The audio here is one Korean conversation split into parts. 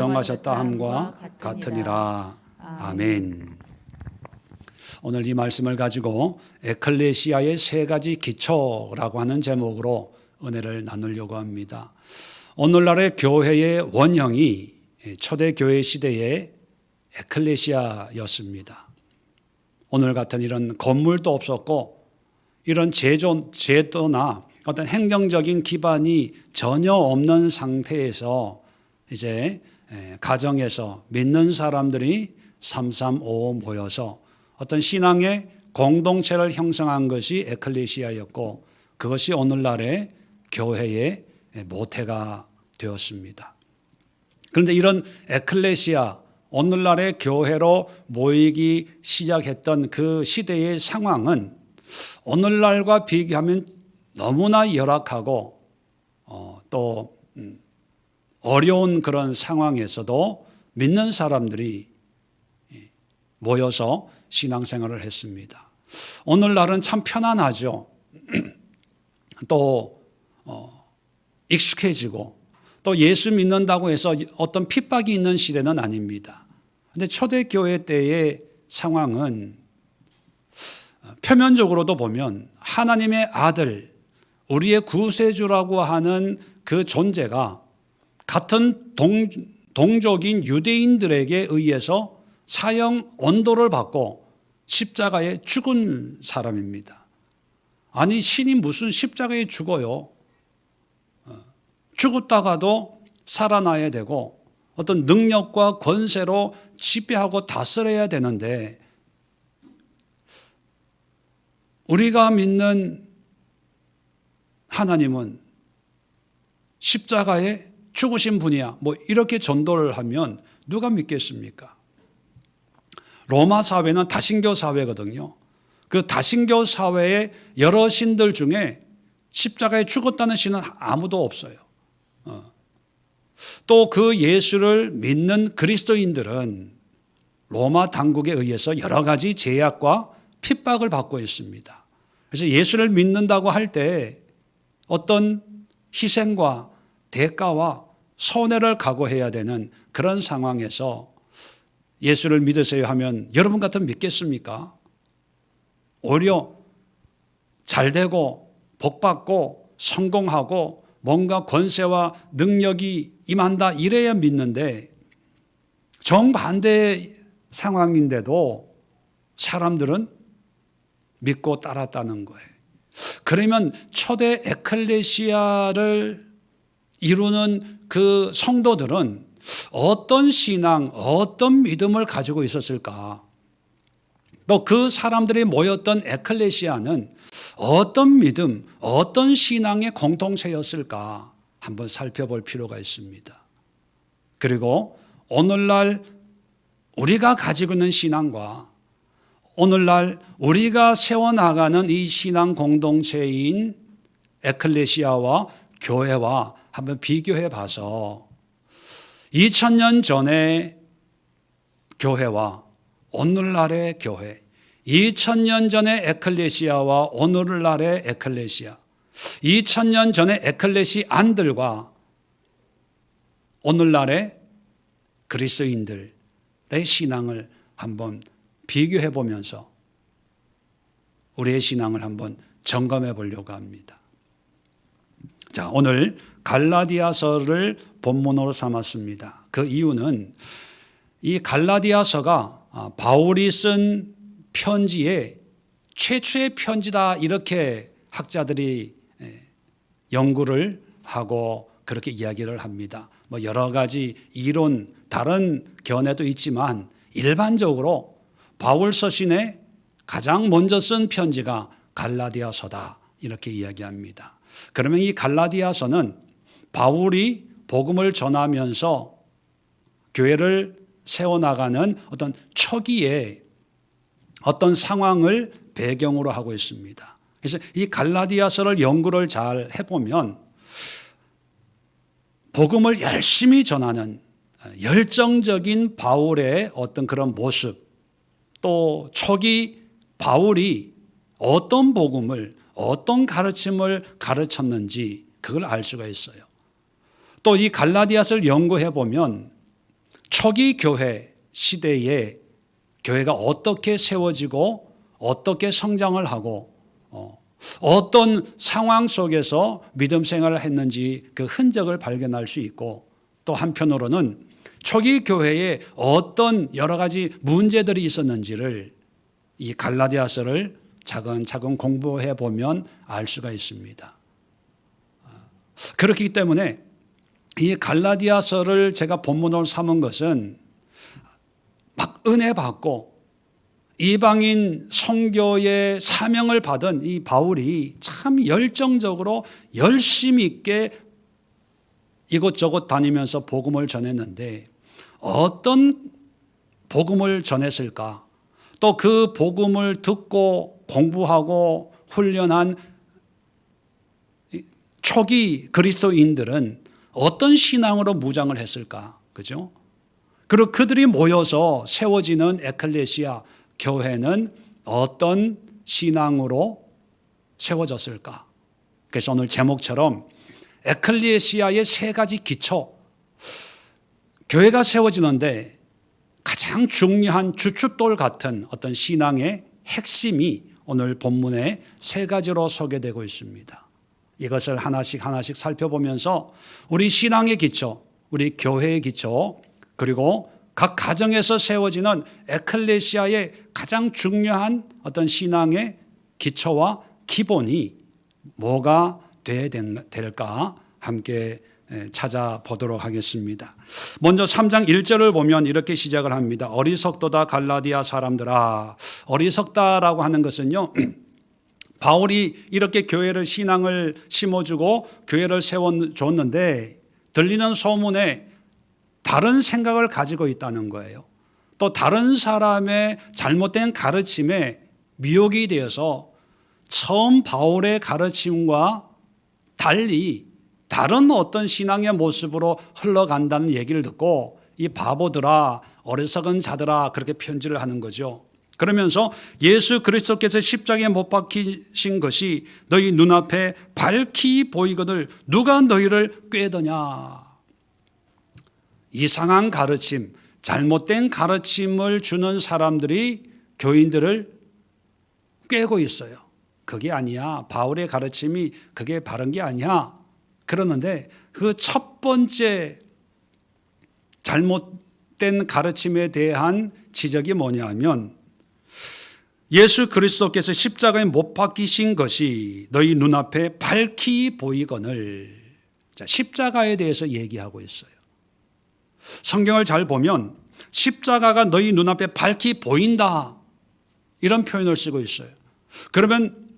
정하셨다 함과 같으니라. 아멘. 오늘 이 말씀을 가지고 에클레시아의 세 가지 기초라고 하는 제목으로 은혜를 나누려고 합니다. 오늘날의 교회의 원형이 초대교회 시대의 에클레시아였습니다. 오늘 같은 이런 건물도 없었고 이런 제도나 어떤 행정적인 기반이 전혀 없는 상태에서 이제 가정에서 믿는 사람들이 335 모여서 어떤 신앙의 공동체를 형성한 것이 에클레시아였고 그것이 오늘날의 교회의 모태가 되었습니다. 그런데 이런 에클레시아, 오늘날의 교회로 모이기 시작했던 그 시대의 상황은 오늘날과 비교하면 너무나 열악하고 또 어려운 그런 상황에서도 믿는 사람들이 모여서 신앙생활을 했습니다. 오늘날은 참 편안하죠. 또 익숙해지고 또 예수 믿는다고 해서 어떤 핍박이 있는 시대는 아닙니다. 그런데 초대교회 때의 상황은 표면적으로도 보면 하나님의 아들, 우리의 구세주라고 하는 그 존재가 같은 동족인 유대인들에게 의해서 사형 언도를 받고 십자가에 죽은 사람입니다. 아니 신이 무슨 십자가에 죽어요? 죽었다가도 살아나야 되고 어떤 능력과 권세로 지배하고 다스려야 되는데 우리가 믿는 하나님은 십자가에 죽으신 분이야. 뭐 이렇게 전도를 하면 누가 믿겠습니까? 로마 사회는 다신교 사회거든요. 그 다신교 사회의 여러 신들 중에 십자가에 죽었다는 신은 아무도 없어요. 또 그 예수를 믿는 그리스도인들은 로마 당국에 의해서 여러 가지 제약과 핍박을 받고 있습니다. 그래서 예수를 믿는다고 할 때 어떤 희생과 대가와 손해를 각오해야 되는 그런 상황에서 예수를 믿으세요 하면 여러분 같으면 믿겠습니까? 오히려 잘되고 복받고 성공하고 뭔가 권세와 능력이 임한다 이래야 믿는데 정반대 상황인데도 사람들은 믿고 따랐다는 거예요. 그러면 초대 에클레시아를 이루는 그 성도들은 어떤 신앙, 어떤 믿음을 가지고 있었을까? 또 그 사람들이 모였던 에클레시아는 어떤 믿음, 어떤 신앙의 공동체였을까? 한번 살펴볼 필요가 있습니다. 그리고 오늘날 우리가 가지고 있는 신앙과 오늘날 우리가 세워나가는 이 신앙 공동체인 에클레시아와 교회와 한번 비교해 봐서 2000년 전의 교회와 오늘날의 교회, 2000년 전의 에클레시아와 오늘날의 에클레시아, 2000년 전의 에클레시안들과 오늘날의 그리스도인들의 신앙을 한번 비교해 보면서 우리의 신앙을 한번 점검해 보려고 합니다. 자, 오늘 갈라디아서를 본문으로 삼았습니다. 그 이유는 이 갈라디아서가 바울이 쓴 편지의 최초의 편지다 이렇게 학자들이 연구를 하고 그렇게 이야기를 합니다. 뭐 여러 가지 이론, 다른 견해도 있지만 일반적으로 바울 서신에 가장 먼저 쓴 편지가 갈라디아서다 이렇게 이야기합니다. 그러면 이 갈라디아서는 바울이 복음을 전하면서 교회를 세워나가는 어떤 초기에 어떤 상황을 배경으로 하고 있습니다. 그래서 이 갈라디아서를 연구를 잘 해보면 복음을 열심히 전하는 열정적인 바울의 어떤 그런 모습, 또 초기 바울이 어떤 복음을, 어떤 가르침을 가르쳤는지 그걸 알 수가 있어요. 또 이 갈라디아서를 연구해 보면 초기 교회 시대에 교회가 어떻게 세워지고 어떻게 성장을 하고 어떤 상황 속에서 믿음 생활을 했는지 그 흔적을 발견할 수 있고, 또 한편으로는 초기 교회에 어떤 여러 가지 문제들이 있었는지를 이 갈라디아서를 차근차근 공부해 보면 알 수가 있습니다. 그렇기 때문에 이 갈라디아서를 제가 본문으로 삼은 것은 막 은혜 받고 이방인 선교의 사명을 받은 이 바울이 참 열정적으로 열심히 있게 이곳저곳 다니면서 복음을 전했는데 어떤 복음을 전했을까? 또 그 복음을 듣고 공부하고 훈련한 초기 그리스도인들은 어떤 신앙으로 무장을 했을까? 그죠? 그리고 그들이 모여서 세워지는 에클레시아 교회는 어떤 신앙으로 세워졌을까? 그래서 오늘 제목처럼 에클레시아의 세 가지 기초, 교회가 세워지는데 가장 중요한 주춧돌 같은 어떤 신앙의 핵심이 오늘 본문에 세 가지로 소개되고 있습니다. 이것을 하나씩 하나씩 살펴보면서 우리 신앙의 기초, 우리 교회의 기초, 그리고 각 가정에서 세워지는 에클레시아의 가장 중요한 어떤 신앙의 기초와 기본이 뭐가 되어야 될까 함께 찾아보도록 하겠습니다. 먼저 3장 1절을 보면 이렇게 시작을 합니다. 어리석도다 갈라디아 사람들아. 어리석다라고 하는 것은요, 바울이 이렇게 교회를 신앙을 심어주고 교회를 세워줬는데 들리는 소문에 다른 생각을 가지고 있다는 거예요. 또 다른 사람의 잘못된 가르침에 미혹이 되어서 처음 바울의 가르침과 달리 다른 어떤 신앙의 모습으로 흘러간다는 얘기를 듣고 이 바보들아, 어리석은 자들아, 그렇게 편지를 하는 거죠. 그러면서 예수 그리스도께서 십자가에 못 박히신 것이 너희 눈앞에 밝히 보이거늘 누가 너희를 꾀더냐. 이상한 가르침, 잘못된 가르침을 주는 사람들이 교인들을 꾀고 있어요. 그게 아니야. 바울의 가르침이 그게 바른 게 아니야. 그러는데 그 첫 번째 잘못된 가르침에 대한 지적이 뭐냐면 예수 그리스도께서 십자가에 못 박히신 것이 너희 눈앞에 밝히 보이거늘. 자, 십자가에 대해서 얘기하고 있어요. 성경을 잘 보면 십자가가 너희 눈앞에 밝히 보인다, 이런 표현을 쓰고 있어요. 그러면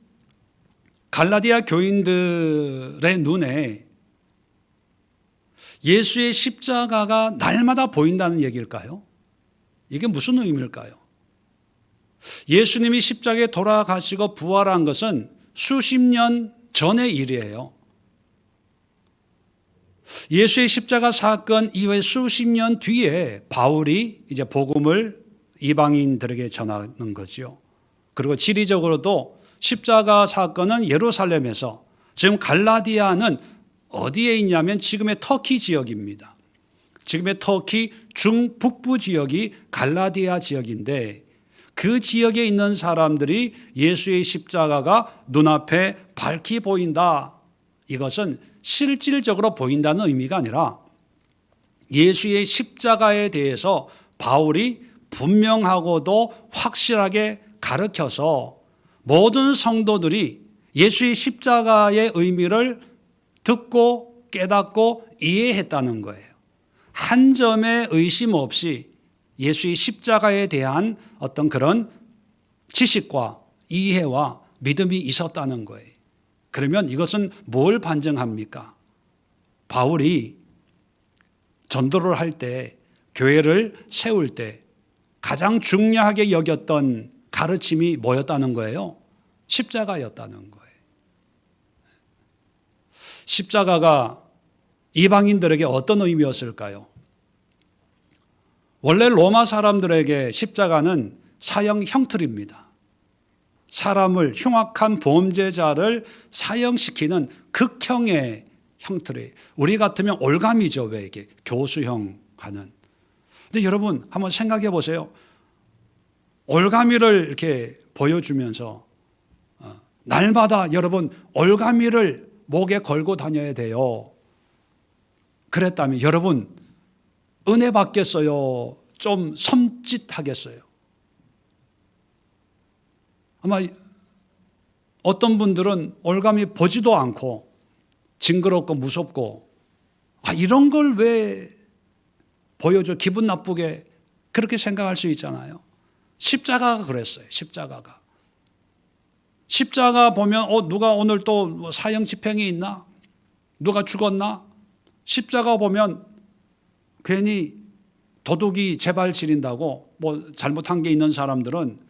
갈라디아 교인들의 눈에 예수의 십자가가 날마다 보인다는 얘기일까요? 이게 무슨 의미일까요? 예수님이 십자가에 돌아가시고 부활한 것은 수십 년 전의 일이에요. 예수의 십자가 사건 이후에 수십 년 뒤에 바울이 이제 복음을 이방인들에게 전하는 거죠. 그리고 지리적으로도 십자가 사건은 예루살렘에서, 지금 갈라디아는 어디에 있냐면 지금의 터키 지역입니다. 지금의 터키 중북부 지역이 갈라디아 지역인데 그 지역에 있는 사람들이 예수의 십자가가 눈앞에 밝히 보인다, 이것은 실질적으로 보인다는 의미가 아니라 예수의 십자가에 대해서 바울이 분명하고도 확실하게 가르쳐서 모든 성도들이 예수의 십자가의 의미를 듣고 깨닫고 이해했다는 거예요. 한 점의 의심 없이 예수의 십자가에 대한 어떤 그런 지식과 이해와 믿음이 있었다는 거예요. 그러면 이것은 뭘 반증합니까? 바울이 전도를 할 때, 교회를 세울 때 가장 중요하게 여겼던 가르침이 뭐였다는 거예요? 십자가였다는 거예요. 십자가가 이방인들에게 어떤 의미였을까요? 원래 로마 사람들에게 십자가는 사형 형틀입니다. 사람을, 흉악한 범죄자를 사형시키는 극형의 형틀이에요. 우리 같으면 올감이죠. 왜 이게 교수형 하는. 근데 여러분 한번 생각해 보세요. 올가미를 이렇게 보여주면서 날마다 여러분 올가미를 목에 걸고 다녀야 돼요. 그랬다면 여러분 은혜 받겠어요? 좀 섬찟하겠어요? 아마 어떤 분들은 올가미 보지도 않고 징그럽고 무섭고 이런 걸 왜 보여줘 기분 나쁘게 그렇게 생각할 수 있잖아요. 십자가가 그랬어요. 십자가 보면 누가 오늘 또 사형 집행이 있나? 누가 죽었나? 십자가 보면 괜히 도둑이 재발 지린다고 뭐 잘못한 게 있는 사람들은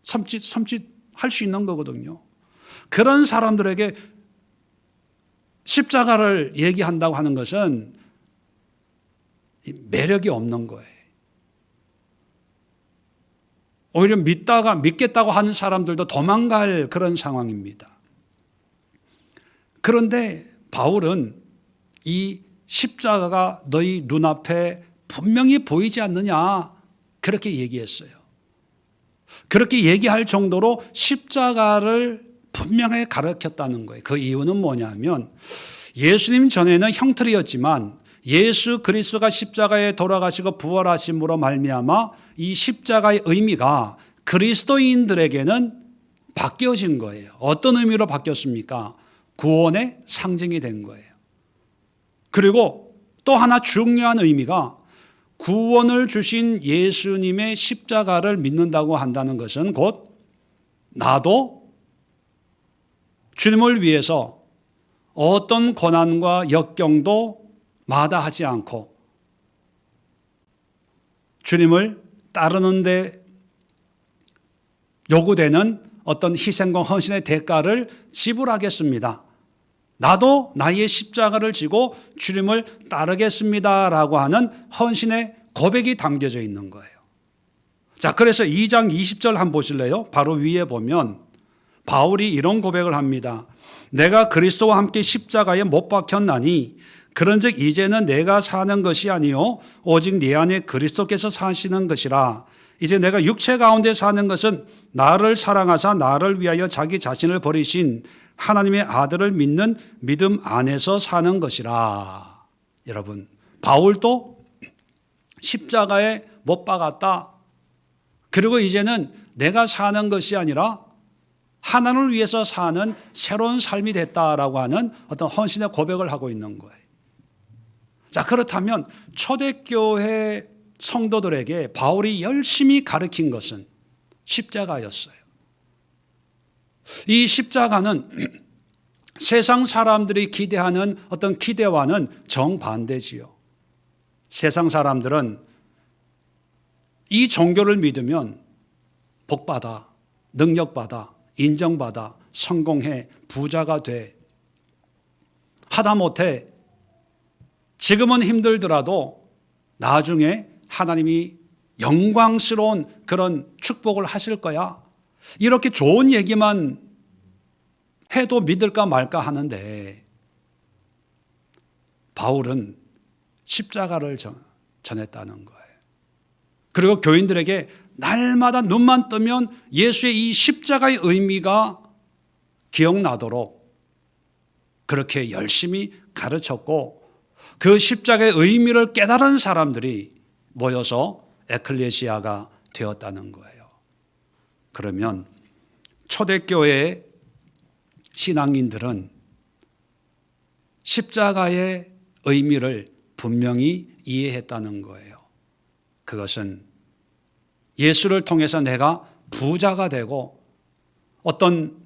섬찟할 수 있는 거거든요. 그런 사람들에게 십자가를 얘기한다고 하는 것은 매력이 없는 거예요. 오히려 믿겠다고 하는 사람들도 도망갈 그런 상황입니다. 그런데 바울은 이 십자가가 너희 눈앞에 분명히 보이지 않느냐 그렇게 얘기했어요. 그렇게 얘기할 정도로 십자가를 분명하게 가르쳤다는 거예요. 그 이유는 뭐냐면 예수님 전에는 형틀이었지만 예수 그리스도가 십자가에 돌아가시고 부활하심으로 말미암아 이 십자가의 의미가 그리스도인들에게는 바뀌어진 거예요. 어떤 의미로 바뀌었습니까? 구원의 상징이 된 거예요. 그리고 또 하나 중요한 의미가 구원을 주신 예수님의 십자가를 믿는다고 한다는 것은 곧 나도 주님을 위해서 어떤 고난과 역경도 마다하지 않고 주님을 따르는데 요구되는 어떤 희생과 헌신의 대가를 지불하겠습니다. 나도 나의 십자가를 지고 주님을 따르겠습니다라고 하는 헌신의 고백이 담겨져 있는 거예요. 자, 그래서 2장 20절 한번 보실래요? 바로 위에 보면 바울이 이런 고백을 합니다. 내가 그리스도와 함께 십자가에 못 박혔나니 그런즉 이제는 내가 사는 것이 아니요 오직 내 안에 그리스도께서 사시는 것이라. 이제 내가 육체 가운데 사는 것은 나를 사랑하사 나를 위하여 자기 자신을 버리신 하나님의 아들을 믿는 믿음 안에서 사는 것이라. 여러분, 바울도 십자가에 못 박았다. 그리고 이제는 내가 사는 것이 아니라 하나님을 위해서 사는 새로운 삶이 됐다라고 하는 어떤 헌신의 고백을 하고 있는 거예요. 자, 그렇다면 초대교회 성도들에게 바울이 열심히 가르친 것은 십자가였어요. 이 십자가는 세상 사람들이 기대하는 어떤 기대와는 정반대지요. 세상 사람들은 이 종교를 믿으면 복받아, 능력받아, 인정받아, 성공해, 부자가 돼. 하다못해 지금은 힘들더라도 나중에 하나님이 영광스러운 그런 축복을 하실 거야. 이렇게 좋은 얘기만 해도 믿을까 말까 하는데 바울은 십자가를 전했다는 거예요. 그리고 교인들에게 날마다 눈만 뜨면 예수의 이 십자가의 의미가 기억나도록 그렇게 열심히 가르쳤고 그 십자가의 의미를 깨달은 사람들이 모여서 에클레시아가 되었다는 거예요. 그러면 초대교회의 신앙인들은 십자가의 의미를 분명히 이해했다는 거예요. 그것은 예수를 통해서 내가 부자가 되고 어떤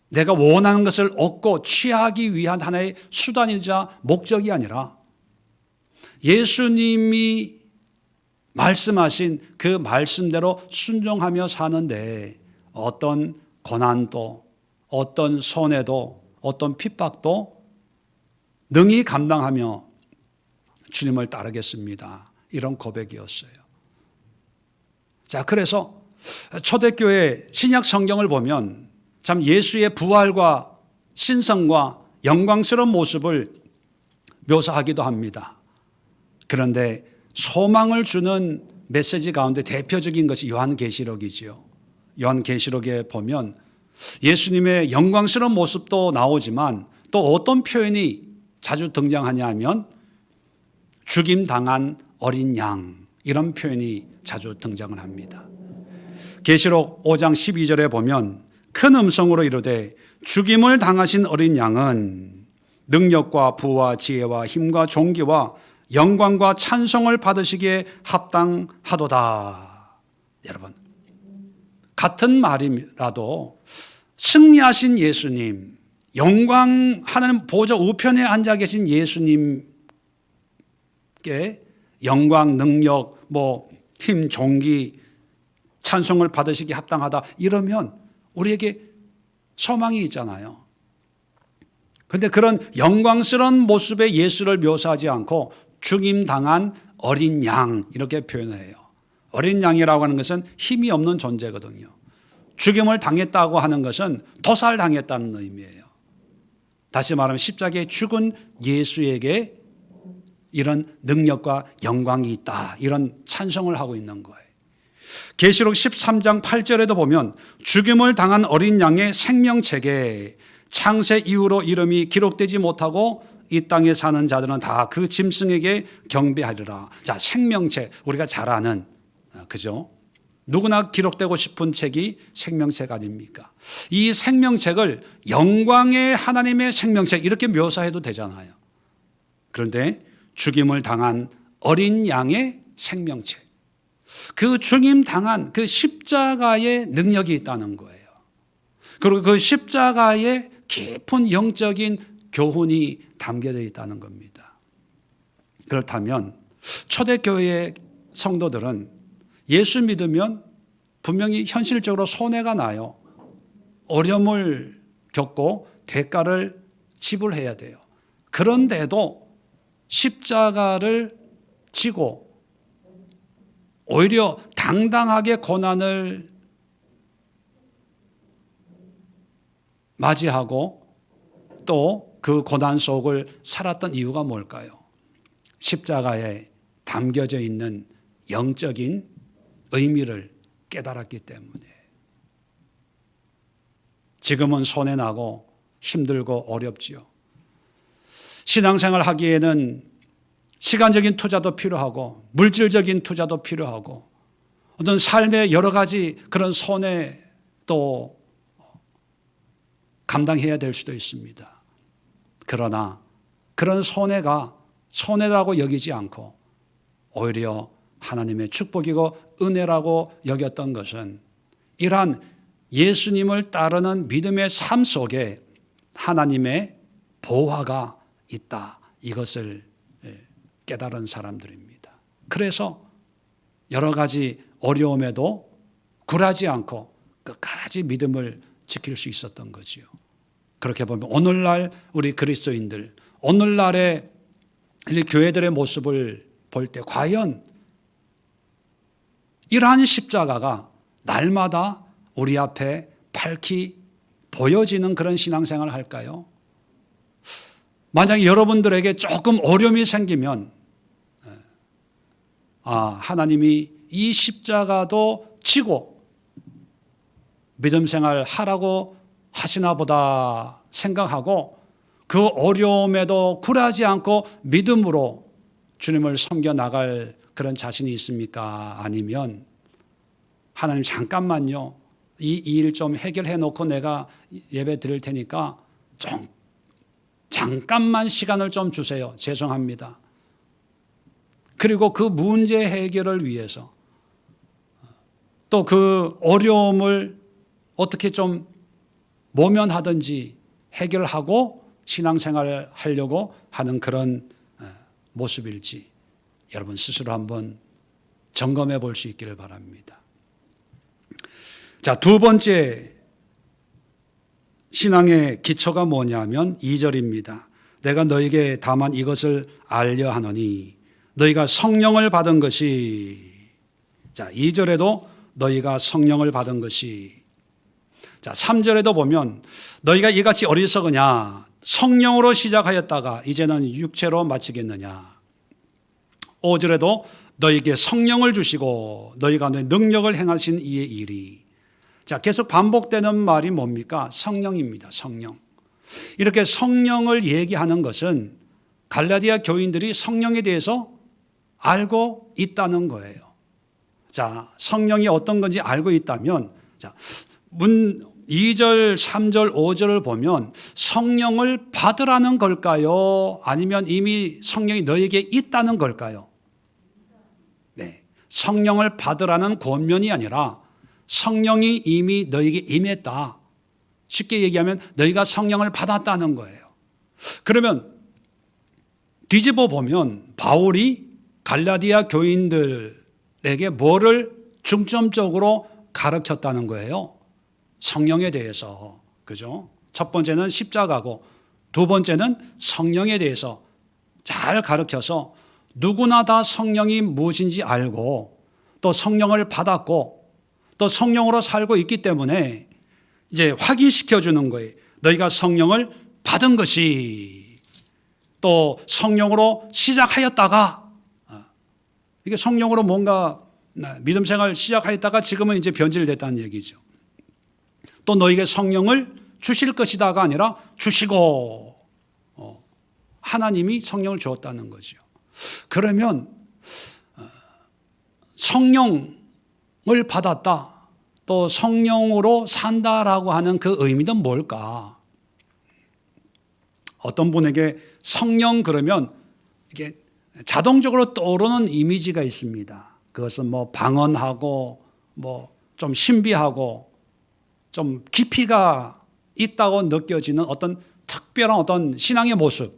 내가 원하는 것을 얻고 취하기 위한 하나의 수단이자 목적이 아니라 예수님이 말씀하신 그 말씀대로 순종하며 사는데 어떤 고난도 어떤 손해도 어떤 핍박도 능히 감당하며 주님을 따르겠습니다. 이런 고백이었어요. 자, 그래서 초대교회 신약 성경을 보면 참 예수의 부활과 신성과 영광스러운 모습을 묘사하기도 합니다. 그런데 소망을 주는 메시지 가운데 대표적인 것이 요한계시록이지요. 요한계시록에 보면 예수님의 영광스러운 모습도 나오지만 또 어떤 표현이 자주 등장하냐 하면 죽임당한 어린 양, 이런 표현이 자주 등장을 합니다. 계시록 5장 12절에 보면 큰 음성으로 이르되 죽임을 당하신 어린 양은 능력과 부와 지혜와 힘과 존귀와 영광과 찬송을 받으시기에 합당하도다. 여러분, 같은 말이라도 승리하신 예수님, 영광 하나님 보좌 우편에 앉아 계신 예수님께 영광, 능력, 힘, 존귀, 찬송을 받으시기 합당하다 이러면 우리에게 소망이 있잖아요. 그런데 그런 영광스러운 모습의 예수를 묘사하지 않고 죽임당한 어린 양 이렇게 표현해요. 어린 양이라고 하는 것은 힘이 없는 존재거든요. 죽임을 당했다고 하는 것은 도살당했다는 의미예요. 다시 말하면 십자가에 죽은 예수에게 이런 능력과 영광이 있다, 이런 찬송을 하고 있는 거예요. 계시록 13장 8절에도 보면 죽임을 당한 어린 양의 생명책에 창세 이후로 이름이 기록되지 못하고 이 땅에 사는 자들은 다 그 짐승에게 경배하리라. 자, 생명책, 우리가 잘 아는, 그죠? 누구나 기록되고 싶은 책이 생명책 아닙니까? 이 생명책을 영광의 하나님의 생명책 이렇게 묘사해도 되잖아요. 그런데 죽임을 당한 어린 양의 생명책, 그 죽임 당한 그 십자가의 능력이 있다는 거예요. 그리고 그 십자가의 깊은 영적인 교훈이 담겨져 있다는 겁니다. 그렇다면 초대교회의 성도들은 예수 믿으면 분명히 현실적으로 손해가 나요. 어려움을 겪고 대가를 지불해야 돼요. 그런데도 십자가를 지고 오히려 당당하게 고난을 맞이하고 또 그 고난 속을 살았던 이유가 뭘까요? 십자가에 담겨져 있는 영적인 의미를 깨달았기 때문에. 지금은 손해나고 힘들고 어렵지요. 신앙생활 하기에는 시간적인 투자도 필요하고 물질적인 투자도 필요하고 어떤 삶의 여러 가지 그런 손해도 감당해야 될 수도 있습니다. 그러나 그런 손해가 손해라고 여기지 않고 오히려 하나님의 축복이고 은혜라고 여겼던 것은 이러한 예수님을 따르는 믿음의 삶 속에 하나님의 보화가 있다, 이것을 깨달은 사람들입니다. 그래서 여러 가지 어려움에도 굴하지 않고 끝까지 믿음을 지킬 수 있었던 거지요. 그렇게 보면 오늘날 우리 그리스도인들, 오늘날의 교회들의 모습을 볼 때 과연 이러한 십자가가 날마다 우리 앞에 밝히 보여지는 그런 신앙생활을 할까요? 만약에 여러분들에게 조금 어려움이 생기면 하나님이 이 십자가도 지고 믿음 생활 하라고 하시나 보다 생각하고 그 어려움에도 굴하지 않고 믿음으로 주님을 섬겨 나갈 그런 자신이 있습니까? 아니면 하나님 잠깐만요, 이 일 좀 해결해 놓고 내가 예배 드릴 테니까 좀 잠깐만 시간을 좀 주세요. 죄송합니다. 그리고 그 문제 해결을 위해서 또 그 어려움을 어떻게 좀 모면하든지 해결하고 신앙생활을 하려고 하는 그런 모습일지 여러분 스스로 한번 점검해 볼 수 있기를 바랍니다. 자, 두 번째 신앙의 기초가 뭐냐면 2절입니다. 내가 너에게 다만 이것을 알려 하노니 너희가 성령을 받은 것이, 자 2절에도 너희가 성령을 받은 것이, 자 3절에도 보면 너희가 이같이 어리석으냐, 성령으로 시작하였다가 이제는 육체로 마치겠느냐. 5절에도 너에게 성령을 주시고 너희가 내 능력을 행하신 이의 일이. 자, 계속 반복되는 말이 뭡니까? 성령입니다. 성령. 이렇게 성령을 얘기하는 것은 갈라디아 교인들이 성령에 대해서 알고 있다는 거예요. 자, 성령이 어떤 건지 알고 있다면, 자, 2절, 3절, 5절을 보면 성령을 받으라는 걸까요? 아니면 이미 성령이 너에게 있다는 걸까요? 네. 성령을 받으라는 권면이 아니라 성령이 이미 너에게 임했다. 쉽게 얘기하면 너희가 성령을 받았다는 거예요. 그러면 뒤집어 보면 바울이 갈라디아 교인들에게 뭐를 중점적으로 가르쳤다는 거예요? 성령에 대해서. 그죠? 첫 번째는 십자가고 두 번째는 성령에 대해서 잘 가르쳐서 누구나 다 성령이 무엇인지 알고 또 성령을 받았고 또 성령으로 살고 있기 때문에 이제 확인시켜 주는 거예요. 너희가 성령을 받은 것이 또 성령으로 시작하였다가 이게 성령으로 뭔가 믿음 생활 시작하였다가 지금은 이제 변질됐다는 얘기죠. 또 너에게 성령을 주실 것이다가 아니라 주시고 하나님이 성령을 주었다는 거죠. 그러면 성령을 받았다 또 성령으로 산다라고 하는 그 의미는 뭘까? 어떤 분에게 성령 그러면 이게 자동적으로 떠오르는 이미지가 있습니다. 그것은 뭐 방언하고 뭐 좀 신비하고 좀 깊이가 있다고 느껴지는 어떤 특별한 어떤 신앙의 모습.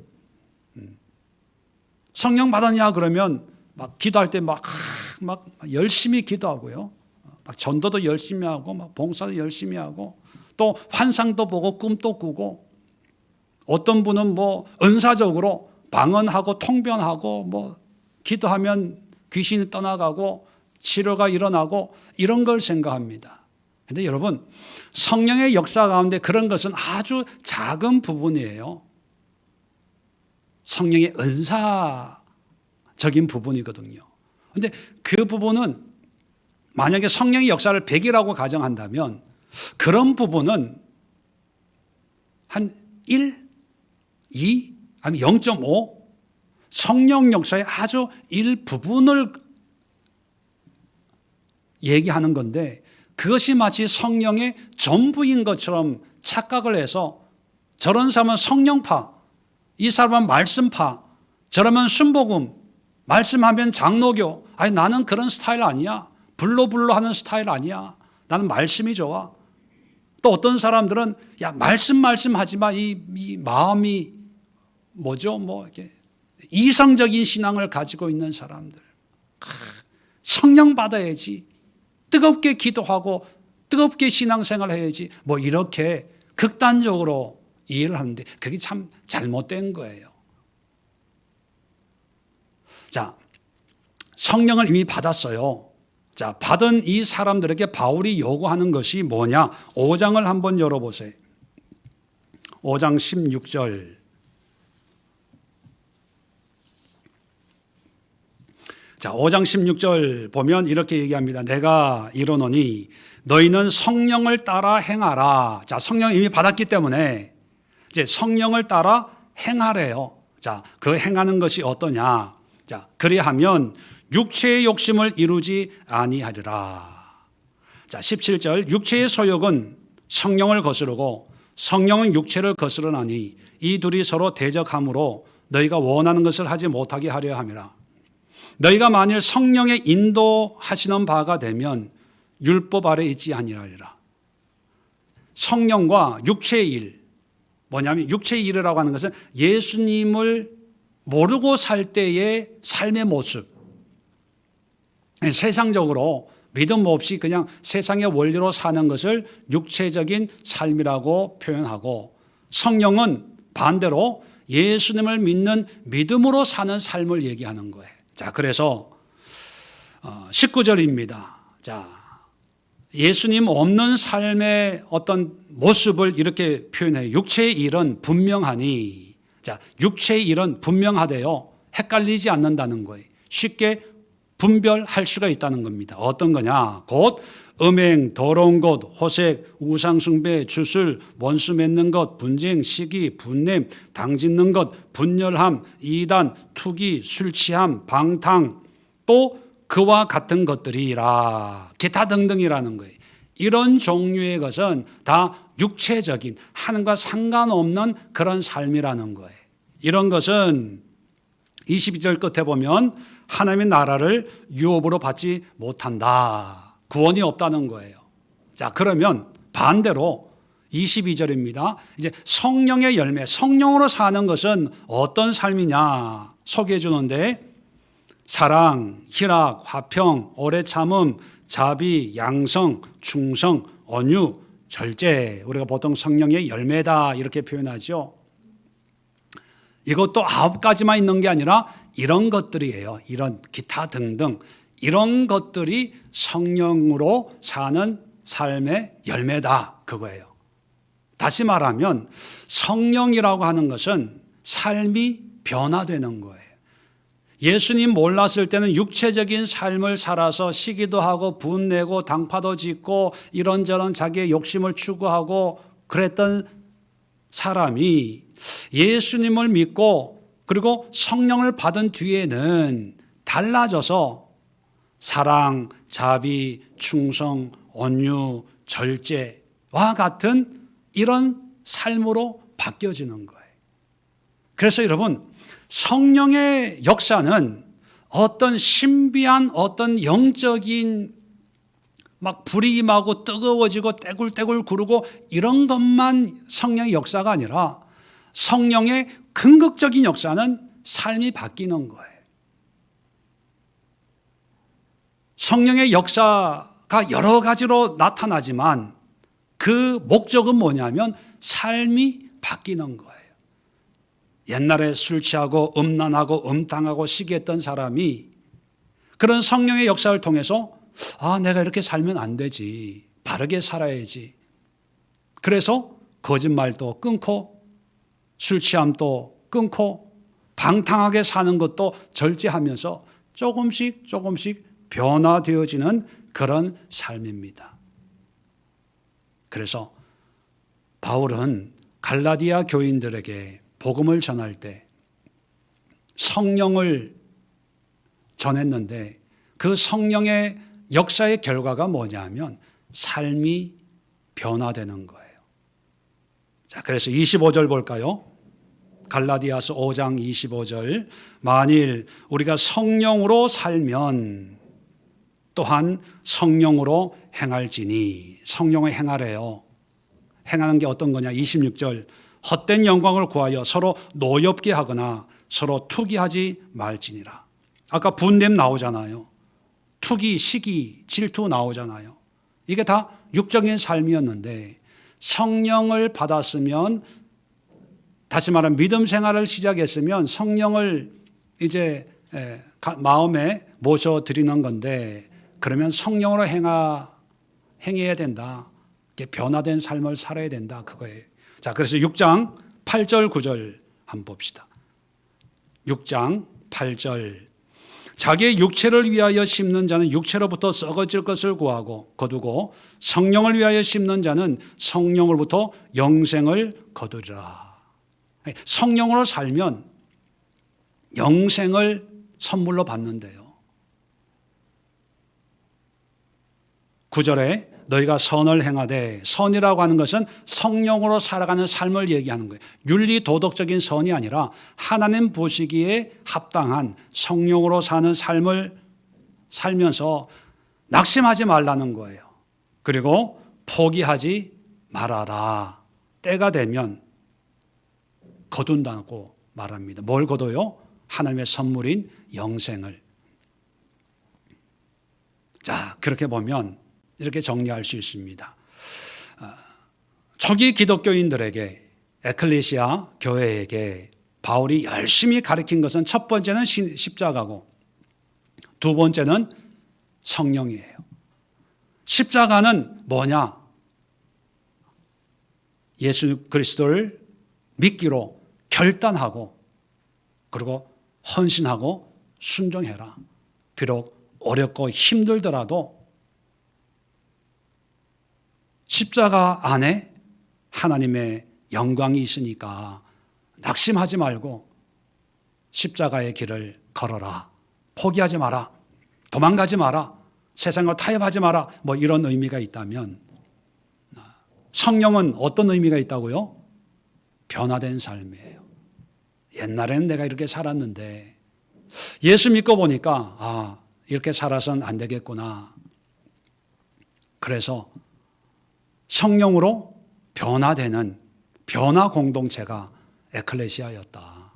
성령 받았냐 그러면 막 기도할 때 막 열심히 기도하고요. 막 전도도 열심히 하고 막 봉사도 열심히 하고 또 환상도 보고 꿈도 꾸고 어떤 분은 뭐 은사적으로 방언하고 통변하고 뭐 기도하면 귀신이 떠나가고 치료가 일어나고 이런 걸 생각합니다. 그런데 여러분 성령의 역사 가운데 그런 것은 아주 작은 부분이에요. 성령의 은사적인 부분이거든요. 그런데 그 부분은 만약에 성령의 역사를 100이라고 가정한다면 그런 부분은 한 1, 2, 아니면 0.5 성령 역사의 아주 일부분을 얘기하는 건데 그것이 마치 성령의 전부인 것처럼 착각을 해서 저런 사람은 성령파, 이 사람은 말씀파, 저러면 순복음, 말씀하면 장로교. 아니 나는 그런 스타일 아니야. 불로불로 하는 스타일 아니야. 나는 말씀이 좋아. 또 어떤 사람들은 야 말씀하지 마. 이 마음이 뭐죠? 뭐 이렇게 이성적인 신앙을 가지고 있는 사람들. 성령 받아야지. 뜨겁게 기도하고 뜨겁게 신앙생활 해야지. 뭐 이렇게 극단적으로 이해를 하는데 그게 참 잘못된 거예요. 자, 성령을 이미 받았어요. 자, 받은 이 사람들에게 바울이 요구하는 것이 뭐냐? 5장을 한번 열어보세요. 5장 16절. 자, 5장 16절 보면 이렇게 얘기합니다. 내가 이르노니 너희는 성령을 따라 행하라. 자, 성령 이미 받았기 때문에 이제 성령을 따라 행하래요. 자, 그 행하는 것이 어떠냐? 자, 그리하면 육체의 욕심을 이루지 아니하리라. 자, 17절. 육체의 소욕은 성령을 거스르고 성령은 육체를 거스르나니 이 둘이 서로 대적함으로 너희가 원하는 것을 하지 못하게 하려 함이라. 너희가 만일 성령의 인도하시는 바가 되면 율법 아래 있지 아니하리라. 성령과 육체의 일, 뭐냐면 육체의 일이라고 하는 것은 예수님을 모르고 살 때의 삶의 모습. 세상적으로 믿음 없이 그냥 세상의 원리로 사는 것을 육체적인 삶이라고 표현하고 성령은 반대로 예수님을 믿는 믿음으로 사는 삶을 얘기하는 거예요. 자, 그래서 19절입니다. 자, 예수님 없는 삶의 어떤 모습을 이렇게 표현해요. 육체의 일은 분명하니. 자, 육체의 일은 분명하대요. 헷갈리지 않는다는 거예요. 쉽게 분별할 수가 있다는 겁니다. 어떤 거냐? 곧 음행, 더러운 것, 호색, 우상숭배, 주술, 원수 맺는 것, 분쟁, 시기, 분냄, 당짓는 것, 분열함, 이단, 투기, 술 취함, 방탕, 또 그와 같은 것들이라 기타 등등이라는 거예요. 이런 종류의 것은 다 육체적인 하나님과 상관없는 그런 삶이라는 거예요. 이런 것은 22절 끝에 보면 하나님의 나라를 유업으로 받지 못한다. 구원이 없다는 거예요. 자, 그러면 반대로 22절입니다. 이제 성령의 열매, 성령으로 사는 것은 어떤 삶이냐 소개해 주는데 사랑, 희락, 화평, 오래 참음, 자비, 양성, 충성, 온유, 절제. 우리가 보통 성령의 열매다 이렇게 표현하죠. 이것도 9가지만 있는 게 아니라 이런 것들이에요. 이런 기타 등등 이런 것들이 성령으로 사는 삶의 열매다 그거예요. 다시 말하면 성령이라고 하는 것은 삶이 변화되는 거예요. 예수님 몰랐을 때는 육체적인 삶을 살아서 시기도 하고 분내고 당파도 짓고 이런저런 자기의 욕심을 추구하고 그랬던 사람이 예수님을 믿고 그리고 성령을 받은 뒤에는 달라져서 사랑, 자비, 충성, 온유, 절제와 같은 이런 삶으로 바뀌어지는 거예요. 그래서 여러분 성령의 역사는 어떤 신비한 어떤 영적인 막 불이 임하고 뜨거워지고 떼굴떼굴 구르고 이런 것만 성령의 역사가 아니라 성령의 근극적인 역사는 삶이 바뀌는 거예요. 성령의 역사가 여러 가지로 나타나지만 그 목적은 뭐냐면 삶이 바뀌는 거예요. 옛날에 술 취하고 음란하고 음탕하고 시기했던 사람이 그런 성령의 역사를 통해서 내가 이렇게 살면 안 되지. 바르게 살아야지. 그래서 거짓말도 끊고 술 취함도 끊고 방탕하게 사는 것도 절제하면서 조금씩 변화되어지는 그런 삶입니다. 그래서 바울은 갈라디아 교인들에게 복음을 전할 때 성령을 전했는데 그 성령의 역사의 결과가 뭐냐면 삶이 변화되는 거예요. 자, 그래서 25절 볼까요? 갈라디아서 5장 25절. 만일 우리가 성령으로 살면 또한 성령으로 행할지니. 성령을 행하래요. 행하는 게 어떤 거냐? 26절. 헛된 영광을 구하여 서로 노엽게 하거나 서로 투기하지 말지니라. 아까 분냄 나오잖아요. 투기, 시기, 질투 나오잖아요. 이게 다 육적인 삶이었는데 성령을 받았으면 다시 말하면 믿음 생활을 시작했으면 성령을 이제 마음에 모셔드리는 건데 그러면 성령으로 행해야 된다. 변화된 삶을 살아야 된다. 그거예요. 자, 그래서 6장 8절 9절 한번 봅시다. 6장 8절. 자기의 육체를 위하여 심는 자는 육체로부터 썩어질 것을 구하고 거두고 성령을 위하여 심는 자는 성령으로부터 영생을 거두리라. 성령으로 살면 영생을 선물로 받는데요. 9절에 너희가 선을 행하되, 선이라고 하는 것은 성령으로 살아가는 삶을 얘기하는 거예요. 윤리 도덕적인 선이 아니라 하나님 보시기에 합당한 성령으로 사는 삶을 살면서 낙심하지 말라는 거예요. 그리고 포기하지 말아라. 때가 되면 거둔다고 말합니다. 뭘 거둬요? 하나님의 선물인 영생을. 자, 그렇게 보면 이렇게 정리할 수 있습니다. 초기 기독교인들에게, 에클레시아 교회에게 바울이 열심히 가르친 것은 첫 번째는 십자가고 두 번째는 성령이에요. 십자가는 뭐냐? 예수 그리스도를 믿기로 결단하고 그리고 헌신하고 순종해라. 비록 어렵고 힘들더라도 십자가 안에 하나님의 영광이 있으니까 낙심하지 말고 십자가의 길을 걸어라. 포기하지 마라. 도망가지 마라. 세상과 타협하지 마라. 뭐 이런 의미가 있다면 성령은 어떤 의미가 있다고요? 변화된 삶이에요. 옛날에는 내가 이렇게 살았는데 예수 믿고 보니까 이렇게 살아서는 안 되겠구나. 그래서 성령으로 변화되는 변화 공동체가 에클레시아였다.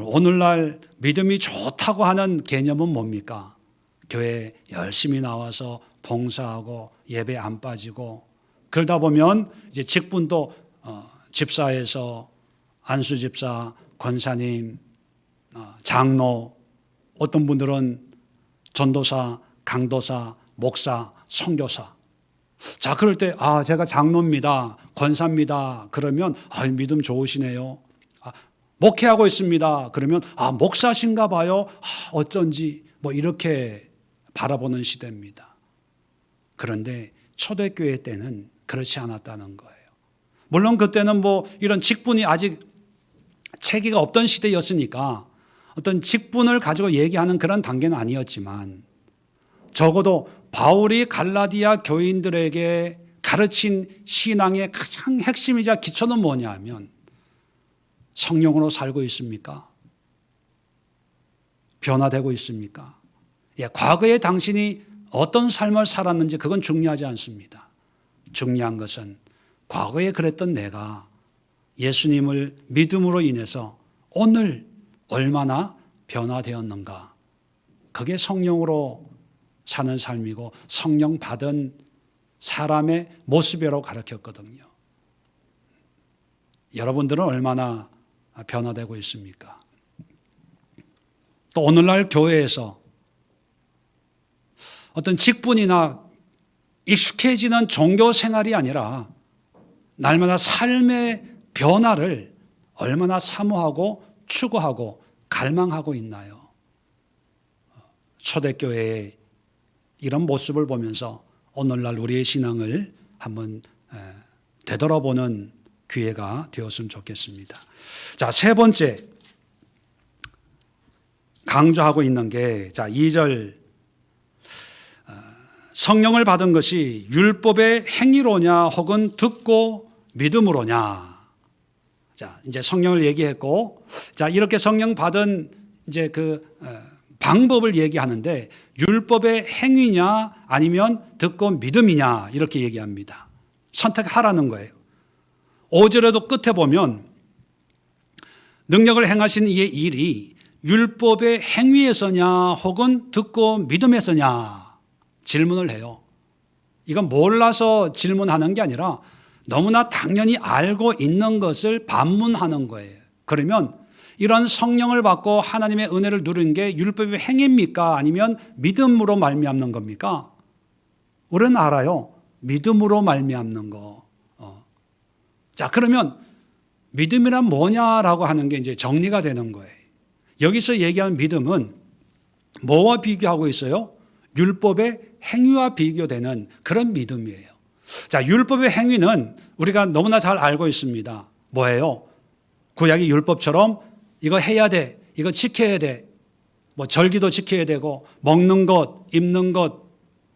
오늘날 믿음이 좋다고 하는 개념은 뭡니까? 교회 열심히 나와서 봉사하고 예배 안 빠지고 그러다 보면 이제 직분도 집사에서 안수 집사, 권사님, 장로, 어떤 분들은 전도사, 강도사, 목사, 선교사. 자, 그럴 때 제가 장로입니다. 권사입니다. 그러면 믿음 좋으시네요. 목회하고 있습니다. 그러면 목사신가 봐요. 어쩐지 뭐 이렇게 바라보는 시대입니다. 그런데 초대교회 때는 그렇지 않았다는 거예요. 물론 그때는 뭐 이런 직분이 아직 체계가 없던 시대였으니까 어떤 직분을 가지고 얘기하는 그런 단계는 아니었지만 적어도 바울이 갈라디아 교인들에게 가르친 신앙의 가장 핵심이자 기초는 뭐냐 하면 성령으로 살고 있습니까? 변화되고 있습니까? 과거에 당신이 어떤 삶을 살았는지 그건 중요하지 않습니다. 중요한 것은 과거에 그랬던 내가 예수님을 믿음으로 인해서 오늘 얼마나 변화되었는가. 그게 성령으로 사는 삶이고 성령 받은 사람의 모습이라고 가르쳤거든요. 여러분들은 얼마나 변화되고 있습니까? 또 오늘날 교회에서 어떤 직분이나 익숙해지는 종교 생활이 아니라 날마다 삶의 변화를 얼마나 사모하고 추구하고 갈망하고 있나요? 초대교회의 이런 모습을 보면서 오늘날 우리의 신앙을 한번 되돌아보는 기회가 되었으면 좋겠습니다. 자, 세 번째 강조하고 있는 게 2절 성령을 받은 것이 율법의 행위로냐 혹은 듣고 믿음으로냐. 자, 이제 성령을 얘기했고, 자, 이렇게 성령 받은 이제 그 방법을 얘기하는데 율법의 행위냐 아니면 듣고 믿음이냐 이렇게 얘기합니다. 선택하라는 거예요. 5절에도 끝에 보면 능력을 행하신 이의 일이 율법의 행위에서냐 혹은 듣고 믿음에서냐 질문을 해요. 이건 몰라서 질문하는 게 아니라 너무나 당연히 알고 있는 것을 반문하는 거예요. 그러면 이런 성령을 받고 하나님의 은혜를 누리는 게 율법의 행위입니까? 아니면 믿음으로 말미암는 겁니까? 우리는 알아요. 믿음으로 말미암는 거. 자, 그러면 믿음이란 뭐냐라고 하는 게 이제 정리가 되는 거예요. 여기서 얘기하는 믿음은 뭐와 비교하고 있어요? 율법의 행위와 비교되는 그런 믿음이에요. 자, 율법의 행위는 우리가 너무나 잘 알고 있습니다. 뭐예요? 구약의 율법처럼 이거 해야 돼, 이거 지켜야 돼, 뭐 절기도 지켜야 되고 먹는 것, 입는 것,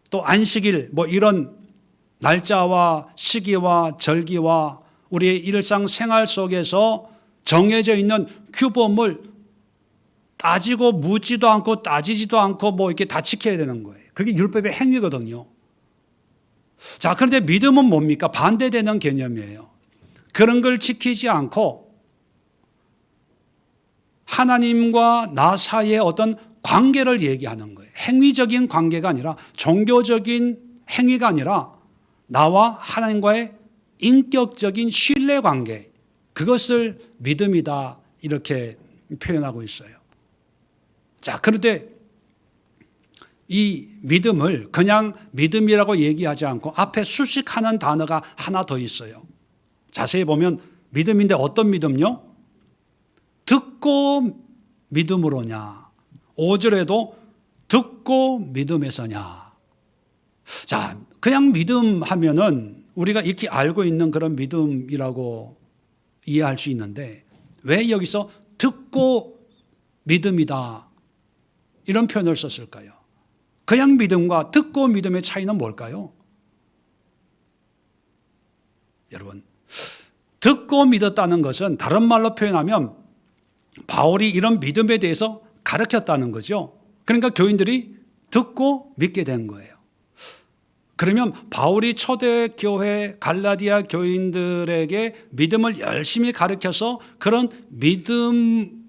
또 안식일 뭐 이런 날짜와 시기와 절기와 우리의 일상생활 속에서 정해져 있는 규범을 따지고 묻지도 않고 따지지도 않고 뭐 이렇게 다 지켜야 되는 거예요. 그게 율법의 행위거든요. 자, 그런데 믿음은 뭡니까? 반대되는 개념이에요. 그런 걸 지키지 않고 하나님과 나 사이의 어떤 관계를 얘기하는 거예요. 행위적인 관계가 아니라 종교적인 행위가 아니라 나와 하나님과의 인격적인 신뢰 관계, 그것을 믿음이다 이렇게 표현하고 있어요. 자, 그런데 이 믿음을 그냥 믿음이라고 얘기하지 않고 앞에 수식하는 단어가 하나 더 있어요. 자세히 보면 믿음인데 어떤 믿음요? 듣고 믿음으로냐? 5절에도 듣고 믿음에서냐? 자, 그냥 믿음 하면은 우리가 익히 알고 있는 그런 믿음이라고 이해할 수 있는데 왜 여기서 듣고 믿음이다 이런 표현을 썼을까요? 그냥 믿음과 듣고 믿음의 차이는 뭘까요? 여러분, 듣고 믿었다는 것은 다른 말로 표현하면 바울이 이런 믿음에 대해서 가르쳤다는 거죠. 그러니까 교인들이 듣고 믿게 된 거예요. 그러면 바울이 초대교회 갈라디아 교인들에게 믿음을 열심히 가르쳐서 그런 믿음으로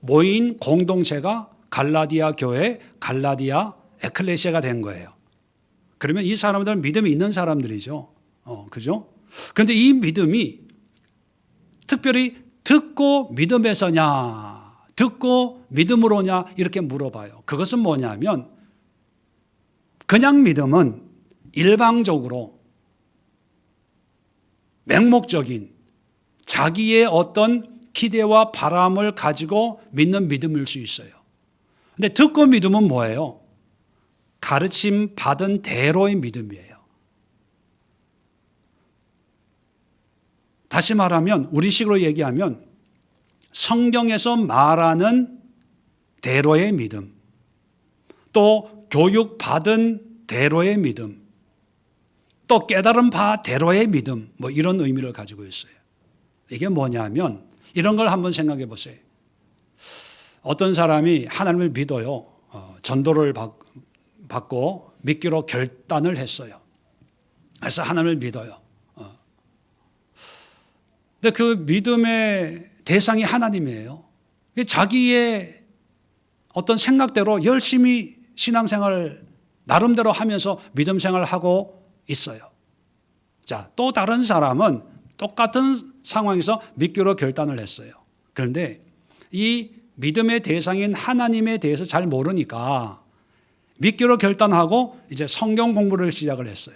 모인 공동체가 갈라디아 교회, 갈라디아 에클레시아가 된 거예요. 그러면 이 사람들은 믿음이 있는 사람들이죠. 그죠? 그런데 이 믿음이 특별히 듣고 믿음에서냐, 듣고 믿음으로냐 이렇게 물어봐요. 그것은 뭐냐면 그냥 믿음은 일방적으로 맹목적인 자기의 어떤 기대와 바람을 가지고 믿는 믿음일 수 있어요. 근데 듣고 믿음은 뭐예요? 가르침 받은 대로의 믿음이에요. 다시 말하면 우리식으로 얘기하면 성경에서 말하는 대로의 믿음, 또 교육받은 대로의 믿음, 또 깨달은 바 대로의 믿음, 뭐 이런 의미를 가지고 있어요. 이게 뭐냐면 이런 걸 한번 생각해 보세요. 어떤 사람이 하나님을 믿어요. 전도를 받고 믿기로 결단을 했어요. 그래서 하나님을 믿어요. 근데 그 믿음의 대상이 하나님이에요. 자기의 어떤 생각대로 열심히 신앙생활을 나름대로 하면서 믿음 생활을 하고 있어요. 자, 또 다른 사람은 똑같은 상황에서 믿기로 결단을 했어요. 그런데 이 믿음의 대상인 하나님에 대해서 잘 모르니까 믿기로 결단하고 이제 성경 공부를 시작을 했어요.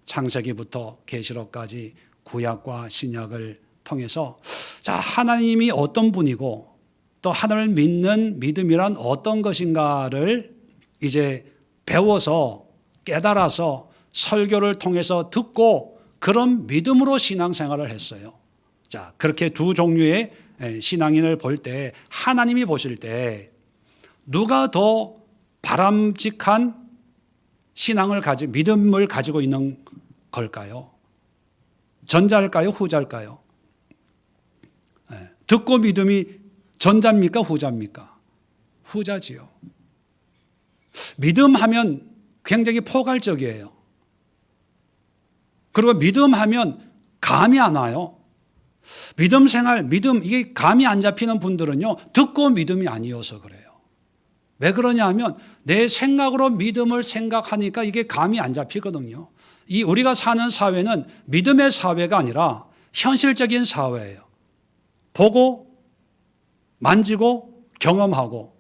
창세기부터 계시록까지 구약과 신약을 통해서 자, 하나님이 어떤 분이고 또 하나님을 믿는 믿음이란 어떤 것인가를 이제 배워서 깨달아서 설교를 통해서 듣고 그런 믿음으로 신앙생활을 했어요. 자, 그렇게 두 종류의 신앙인을 볼 때 하나님이 보실 때 누가 더 바람직한 신앙을 믿음을 가지고 있는 걸까요? 전자일까요? 후자일까요? 듣고 믿음이 전자입니까? 후자입니까? 후자지요. 믿음하면 굉장히 포괄적이에요. 그리고 믿음하면 감이 안 와요. 믿음 생활, 믿음 이게 감이 안 잡히는 분들은요, 듣고 믿음이 아니어서 그래요. 왜 그러냐 하면 내 생각으로 믿음을 생각하니까 이게 감이 안 잡히거든요. 이 우리가 사는 사회는 믿음의 사회가 아니라 현실적인 사회예요. 보고 만지고 경험하고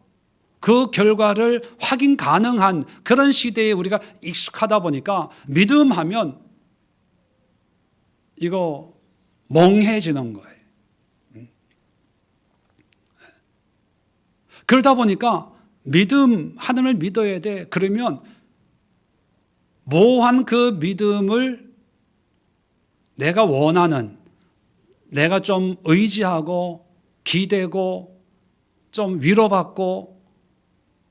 그 결과를 확인 가능한 그런 시대에 우리가 익숙하다 보니까 믿음하면 이거 멍해지는 거예요. 그러다 보니까 믿음, 하나님을 믿어야 돼. 그러면 모호한 그 믿음을 내가 원하는, 내가 좀 의지하고 기대고 좀 위로받고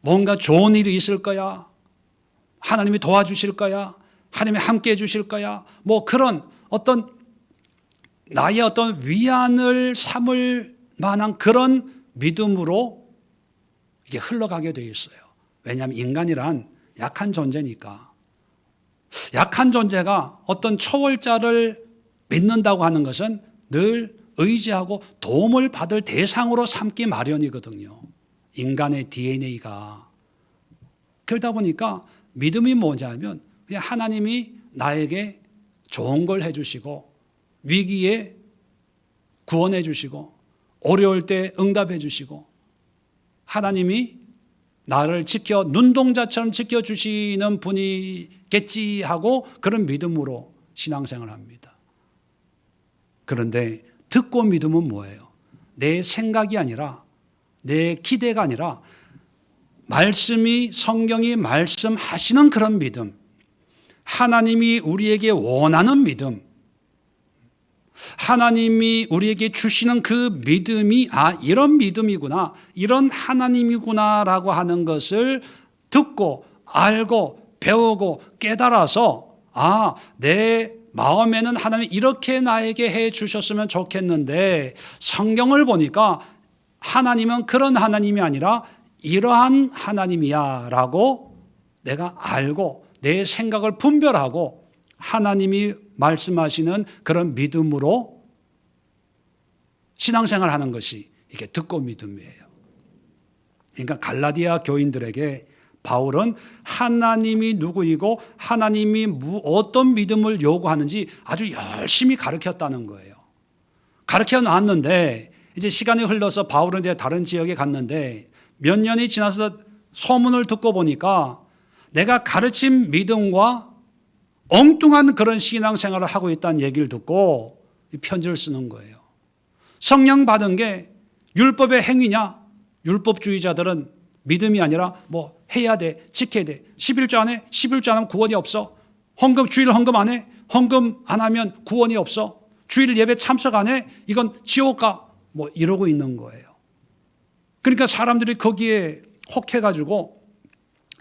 뭔가 좋은 일이 있을 거야. 하나님이 도와주실 거야. 하나님이 함께 해주실 거야. 뭐 그런 어떤 나의 어떤 위안을 삼을 만한 그런 믿음으로 이게 흘러가게 되어 있어요. 왜냐하면 인간이란 약한 존재니까. 약한 존재가 어떤 초월자를 믿는다고 하는 것은 늘 의지하고 도움을 받을 대상으로 삼기 마련이거든요. 인간의 DNA가. 그러다 보니까 믿음이 뭐냐면 그냥 하나님이 나에게 좋은 걸 해주시고 위기에 구원해 주시고 어려울 때 응답해 주시고 하나님이 나를 눈동자처럼 지켜주시는 분이겠지 하고 그런 믿음으로 신앙생활을 합니다. 그런데 듣고 믿음은 뭐예요? 내 생각이 아니라 내 기대가 아니라 말씀이 성경이 말씀하시는 그런 믿음, 하나님이 우리에게 원하는 믿음, 하나님이 우리에게 주시는 그 믿음이 이런 믿음이구나, 이런 하나님이구나라고 하는 것을 듣고 알고 배우고 깨달아서 내 마음에는 하나님이 이렇게 나에게 해 주셨으면 좋겠는데 성경을 보니까 하나님은 그런 하나님이 아니라 이러한 하나님이야 라고 내가 알고 내 생각을 분별하고 하나님이 말씀하시는 그런 믿음으로 신앙생활 하는 것이 이게 듣고 믿음이에요. 그러니까 갈라디아 교인들에게 바울은 하나님이 누구이고 하나님이 어떤 믿음을 요구하는지 아주 열심히 가르쳤다는 거예요. 가르쳐 놨는데 이제 시간이 흘러서 바울은 이제 다른 지역에 갔는데 몇 년이 지나서 소문을 듣고 보니까 내가 가르친 믿음과 엉뚱한 그런 신앙생활을 하고 있다는 얘기를 듣고 편지를 쓰는 거예요. 성령 받은 게 율법의 행위냐? 율법주의자들은 믿음이 아니라 해야 돼, 지켜야 돼. 11조 안 해? 11조 안 하면 구원이 없어. 주일 헌금 안 해? 헌금 안 하면 구원이 없어. 주일 예배 참석 안 해? 이건 지옥 가. 이러고 있는 거예요. 그러니까 사람들이 거기에 혹해가지고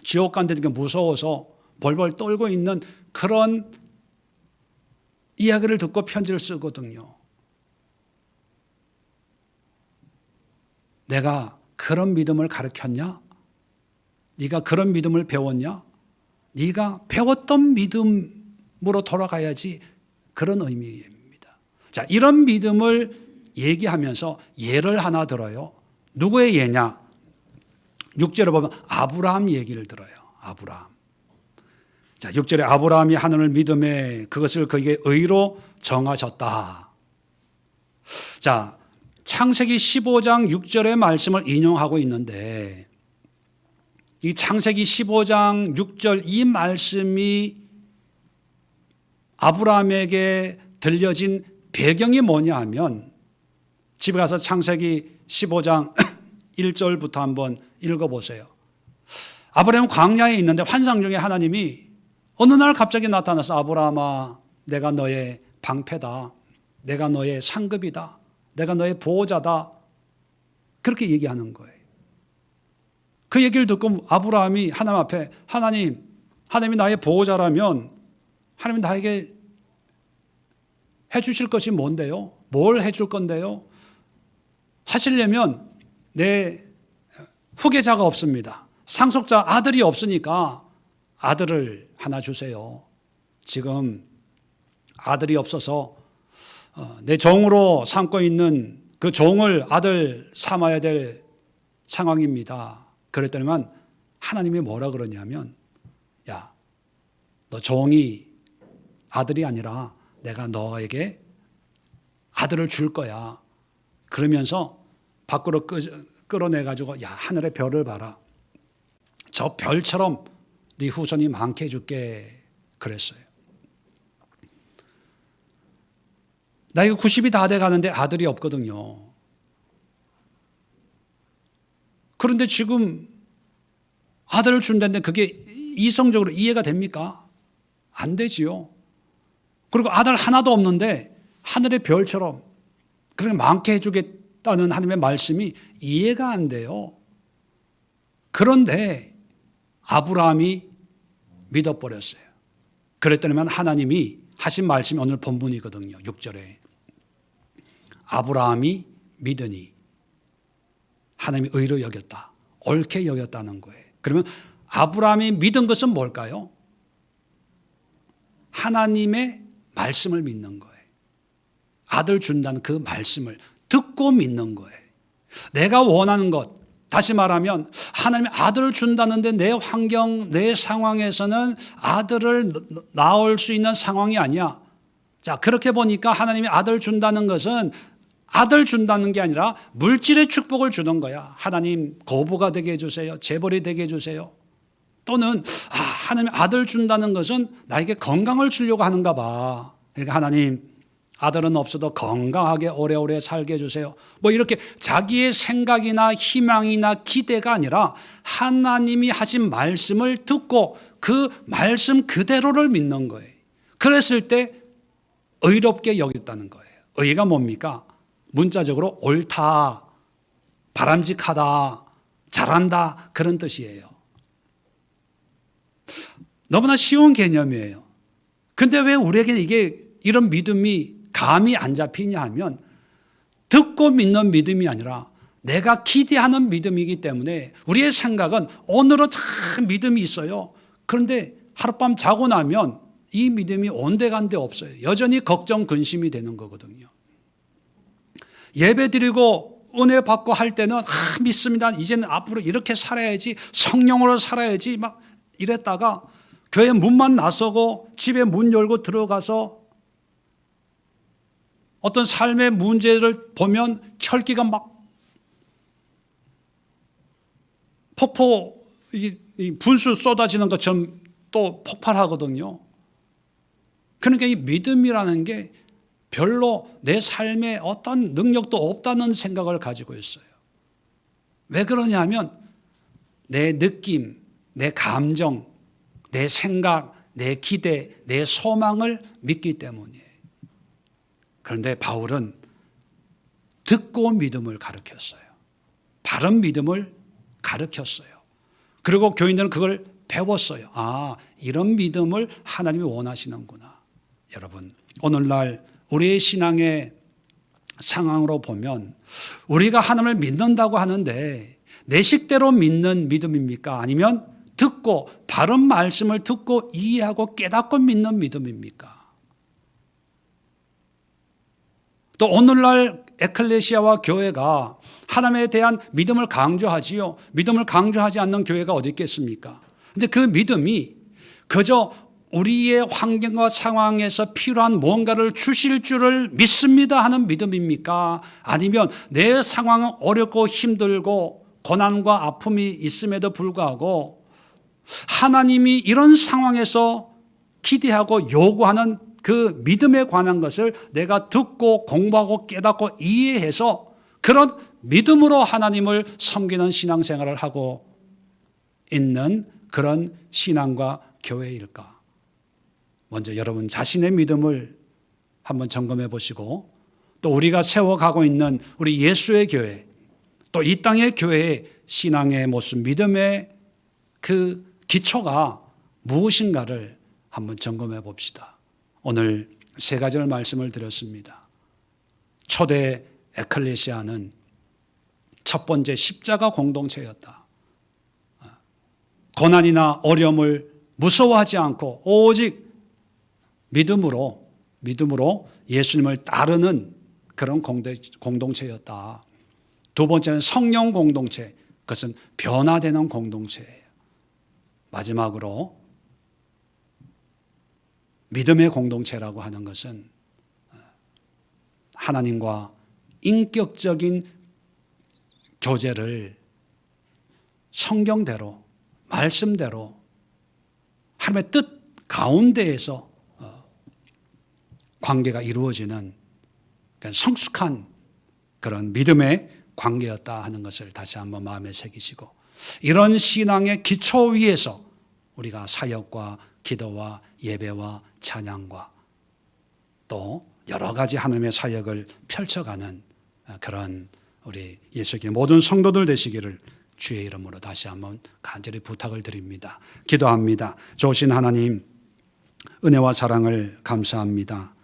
지옥 간다니까 무서워서 벌벌 떨고 있는 그런 이야기를 듣고 편지를 쓰거든요. 내가 그런 믿음을 가르쳤냐? 네가 그런 믿음을 배웠냐? 네가 배웠던 믿음으로 돌아가야지, 그런 의미입니다. 자, 이런 믿음을 얘기하면서 예를 하나 들어요. 누구의 예냐? 6절에 보면 아브라함 얘기를 들어요. 아브라함. 자, 6절에 아브라함이 하나님을 믿음에 그것을 그에게 의로 정하셨다. 자, 창세기 15장 6절의 말씀을 인용하고 있는데 이 창세기 15장 6절 이 말씀이 아브라함에게 들려진 배경이 뭐냐 하면 집에 가서 창세기 15장 1절부터 한번 읽어보세요. 아브라함은 광야에 있는데 환상 중에 하나님이 어느 날 갑자기 나타나서 아브라함아, 내가 너의 방패다. 내가 너의 상급이다. 내가 너의 보호자다. 그렇게 얘기하는 거예요. 그 얘기를 듣고 아브라함이 하나님 앞에 하나님이 나의 보호자라면 하나님이 나에게 해주실 것이 뭔데요? 뭘 해줄 건데요? 하시려면 내 후계자가 없습니다. 상속자 아들이 없으니까 아들을 하나 주세요. 지금 아들이 없어서 내 종으로 삼고 있는 그 종을 아들 삼아야 될 상황입니다. 그랬더니만 하나님이 뭐라 그러냐면, 야, 너 종이 아들이 아니라 내가 너에게 아들을 줄 거야. 그러면서 밖으로 끌어내가지고, 야, 하늘의 별을 봐라. 저 별처럼 네 후손이 많게 해줄게. 그랬어요. 나이가 90이 다 돼가는데 아들이 없거든요. 그런데 지금 아들을 준다는데 그게 이성적으로 이해가 됩니까? 안 되지요. 그리고 아들 하나도 없는데 하늘의 별처럼 그렇게 많게 해주겠다는 하나님의 말씀이 이해가 안 돼요. 그런데 아브라함이 믿어버렸어요. 그랬더니만 하나님이 하신 말씀이 오늘 본문이거든요. 6절에 아브라함이 믿으니 하나님이 의로 여겼다. 옳게 여겼다는 거예요. 그러면 아브라함이 믿은 것은 뭘까요? 하나님의 말씀을 믿는 거예요. 아들 준다는 그 말씀을 듣고 믿는 거예요. 내가 원하는 것, 다시 말하면 하나님이 아들을 준다는데 내 환경, 내 상황에서는 아들을 낳을 수 있는 상황이 아니야. 자, 그렇게 보니까 하나님이 아들 준다는 것은 아들 준다는 게 아니라 물질의 축복을 주는 거야. 하나님 고부가 되게 해주세요. 재벌이 되게 해주세요. 또는 하나님 아들 준다는 것은 나에게 건강을 주려고 하는가 봐. 그러니까 하나님 아들은 없어도 건강하게 오래오래 살게 해주세요. 뭐 이렇게 자기의 생각이나 희망이나 기대가 아니라 하나님이 하신 말씀을 듣고 그 말씀 그대로를 믿는 거예요. 그랬을 때 의롭게 여겼다는 거예요. 의가 뭡니까? 문자적으로 옳다, 바람직하다, 잘한다 그런 뜻이에요. 너무나 쉬운 개념이에요. 근데 왜 우리에게는 이런 믿음이 감이 안 잡히냐 하면 듣고 믿는 믿음이 아니라 내가 기대하는 믿음이기 때문에 우리의 생각은 오늘은 참 믿음이 있어요. 그런데 하룻밤 자고 나면 이 믿음이 온데간데 없어요. 여전히 걱정, 근심이 되는 거거든요. 예배 드리고 은혜 받고 할 때는 믿습니다. 이제는 앞으로 이렇게 살아야지, 성령으로 살아야지 막 이랬다가 교회 문만 나서고 집에 문 열고 들어가서 어떤 삶의 문제를 보면 혈기가 막 분수 쏟아지는 것처럼 또 폭발하거든요. 그러니까 이 믿음이라는 게 별로 내 삶에 어떤 능력도 없다는 생각을 가지고 있어요. 왜 그러냐면 내 느낌, 내 감정, 내 생각, 내 기대, 내 소망을 믿기 때문이에요. 그런데 바울은 듣고 믿음을 가르쳤어요. 바른 믿음을 가르쳤어요. 그리고 교인들은 그걸 배웠어요. 아, 이런 믿음을 하나님이 원하시는구나. 여러분, 오늘날 우리의 신앙의 상황으로 보면 우리가 하나님을 믿는다고 하는데 내 식대로 믿는 믿음입니까? 아니면 듣고 바른 말씀을 듣고 이해하고 깨닫고 믿는 믿음입니까? 또 오늘날 에클레시아와 교회가 하나님에 대한 믿음을 강조하지요. 믿음을 강조하지 않는 교회가 어디 있겠습니까? 근데 그 믿음이 그저 우리의 환경과 상황에서 필요한 뭔가를 주실 줄을 믿습니다 하는 믿음입니까? 아니면 내 상황은 어렵고 힘들고 고난과 아픔이 있음에도 불구하고 하나님이 이런 상황에서 기대하고 요구하는 그 믿음에 관한 것을 내가 듣고 공부하고 깨닫고 이해해서 그런 믿음으로 하나님을 섬기는 신앙생활을 하고 있는 그런 신앙과 교회일까? 먼저 여러분 자신의 믿음을 한번 점검해 보시고 또 우리가 세워가고 있는 우리 예수의 교회 또 이 땅의 교회의 신앙의 모습, 믿음의 그 기초가 무엇인가를 한번 점검해 봅시다. 오늘 세 가지를 말씀을 드렸습니다. 초대 에클레시아는 첫 번째 십자가 공동체였다. 고난이나 어려움을 무서워하지 않고 오직 믿음으로 예수님을 따르는 그런 공동체였다. 두 번째는 성령 공동체, 그것은 변화되는 공동체예요. 마지막으로 믿음의 공동체라고 하는 것은 하나님과 인격적인 교제를 성경대로, 말씀대로 하나님의 뜻 가운데에서 관계가 이루어지는 성숙한 그런 믿음의 관계였다 하는 것을 다시 한번 마음에 새기시고 이런 신앙의 기초 위에서 우리가 사역과 기도와 예배와 찬양과 또 여러 가지 하나님의 사역을 펼쳐가는 그런 우리 예수의 모든 성도들 되시기를 주의 이름으로 다시 한번 간절히 부탁을 드립니다. 기도합니다. 좋으신 하나님, 은혜와 사랑을 감사합니다.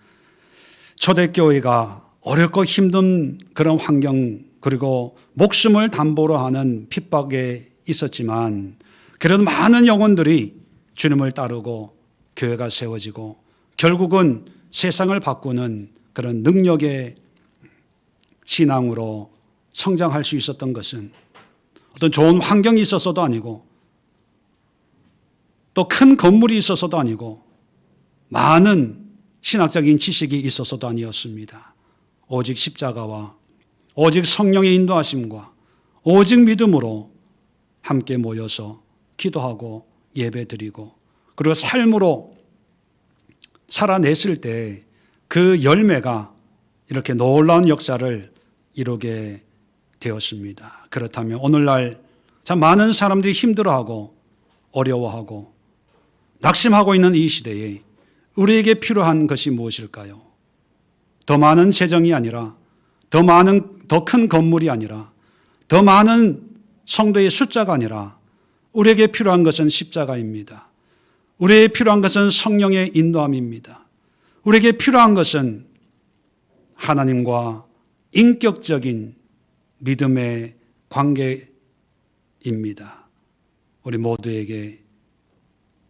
초대교회가 어렵고 힘든 그런 환경 그리고 목숨을 담보로 하는 핍박에 있었지만 그래도 많은 영혼들이 주님을 따르고 교회가 세워지고 결국은 세상을 바꾸는 그런 능력의 신앙으로 성장할 수 있었던 것은 어떤 좋은 환경이 있어서도 아니고 또 큰 건물이 있어서도 아니고 많은 신학적인 지식이 있어서도 아니었습니다. 오직 십자가와 오직 성령의 인도하심과 오직 믿음으로 함께 모여서 기도하고 예배드리고 그리고 삶으로 살아냈을 때 그 열매가 이렇게 놀라운 역사를 이루게 되었습니다. 그렇다면 오늘날 참 많은 사람들이 힘들어하고 어려워하고 낙심하고 있는 이 시대에 우리에게 필요한 것이 무엇일까요? 더 많은 재정이 아니라 더 큰 건물이 아니라 더 많은 성도의 숫자가 아니라 우리에게 필요한 것은 십자가입니다. 우리에게 필요한 것은 성령의 인도함입니다. 우리에게 필요한 것은 하나님과 인격적인 믿음의 관계입니다. 우리 모두에게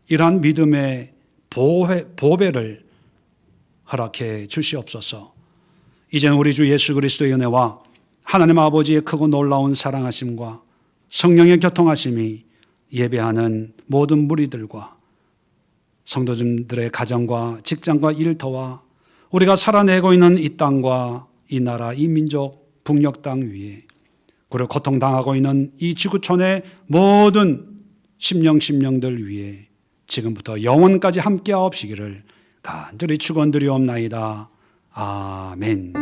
이러한 믿음의 보배를 허락해 주시옵소서. 이제는 우리 주 예수 그리스도의 은혜와 하나님 아버지의 크고 놀라운 사랑하심과 성령의 교통하심이 예배하는 모든 무리들과 성도들의 가정과 직장과 일터와 우리가 살아내고 있는 이 땅과 이 나라, 이 민족, 북녘 땅 위에 그리고 고통당하고 있는 이 지구촌의 모든 심령들 위에 지금부터 영원까지 함께하옵시기를 간절히 축원드리옵나이다. 아멘.